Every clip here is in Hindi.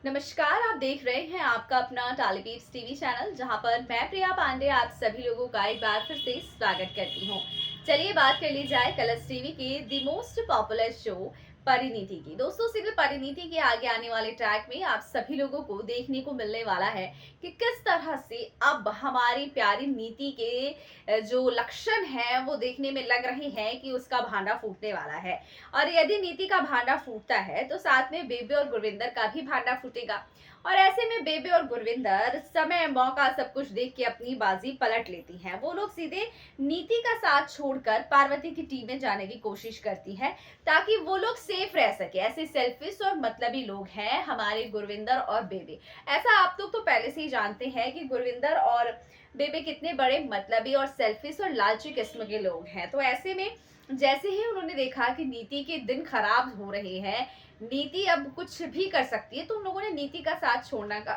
नमस्कार। आप देख रहे हैं आपका अपना टालीपीप्स टीवी चैनल, जहां पर मैं प्रिया पांडे आप सभी लोगों का एक बार फिर से स्वागत करती हूं। चलिए बात कर ली जाए कलर्स टीवी के the most popular show Parineeti की। दोस्तों, सीरियल परिणीति के आगे आने वाले ट्रैक में आप सभी लोगों को देखने को मिलने वाला है कि किस तरह से अब हमारी प्यारी नीति के जो लक्षण हैं वो देखने में लग रहे हैं कि उसका भांडा फूटने वाला है। और यदि नीति का भांडा फूटता है तो साथ में बेबे और गुरविंदर का भी भांडा फूटेगा। और ऐसे में बेबे और गुरविंदर समय मौका सब कुछ देख के अपनी बाजी पलट लेती हैं। वो लोग सीधे नीति का साथ छोड़कर पार्वती की टीम में जाने की कोशिश करती हैं, ताकि वो लोग सेफ रह सके। ऐसे सेल्फिश और मतलबी लोग हैं हमारे गुरविंदर और बेबे। ऐसा आप लोग तो पहले से ही जानते हैं कि गुरविंदर और बेबे कितने बड़े मतलबी और सेल्फिश और लालची किस्म के लोग हैं। तो ऐसे में जैसे ही उन्होंने देखा कि नीति के दिन खराब हो रहे हैं, नीति अब कुछ भी कर सकती है, तो उन लोगों ने नीति का साथ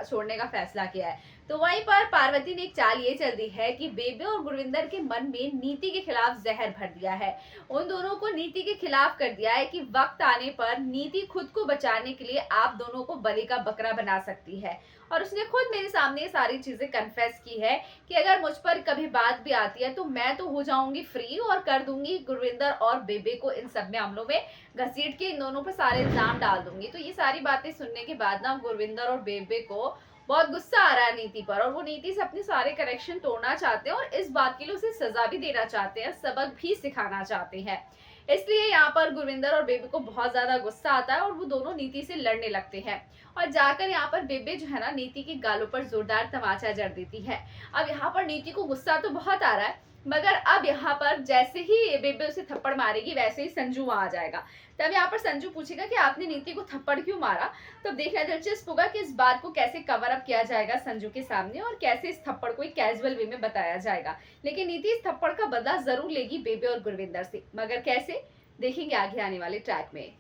छोड़ने का फैसला किया है। तो वहीं पर पार्वती ने एक चाल ये चल दी है कि बेबे और गुरविंदर के मन में नीति के खिलाफ जहर भर दिया है। उन दोनों को नीति के खिलाफ कर दिया है कि वक्त आने पर नीति खुद को बचाने के लिए आप दोनों को बलि का बकरा बना सकती है। और उसने खुद मेरे सामने ये सारी चीजें कन्फेस की है कि अगर मुझ पर कभी बात भी आती है तो मैं तो हो जाऊंगी फ्री और कर दूंगी गुरविंदर और बेबे को इन सब मामलों में घसीट के इन दोनों पर सारे इल्जाम डाल दूंगी। तो ये सारी बातें सुनने के बाद ना गुरविंदर और बेबे को बहुत गुस्सा आ रहा है नीति पर, और वो नीति से अपने सारे कनेक्शन तोड़ना चाहते हैं और इस बात के लिए उसे सजा भी देना चाहते हैं, सबक भी सिखाना चाहते हैं। इसलिए यहाँ पर गुरविंदर और बेबे को बहुत ज्यादा गुस्सा आता है और वो दोनों नीति से लड़ने लगते हैं। और जाकर यहाँ पर बेबे जो है ना नीति के गालों पर जोरदार तमाचा जड़ देती है। अब यहाँ पर नीति को गुस्सा तो बहुत आ रहा है, मगर अब यहाँ पर जैसे ही बेबे उसे थप्पड़ मारेगी वैसे ही संजू वहां आ जाएगा। तब यहाँ पर संजू पूछेगा कि आपने नीति को थप्पड़ क्यों मारा। तो देखना दिलचस्प होगा कि इस बात को कैसे कवर अप किया जाएगा संजू के सामने, और कैसे इस थप्पड़ को एक कैजुअल वे में बताया जाएगा। लेकिन नीति इस थप्पड़ का बदला जरूर लेगी बेबे और गुरविंदर से, मगर कैसे, देखेंगे आगे आने वाले ट्रैक में।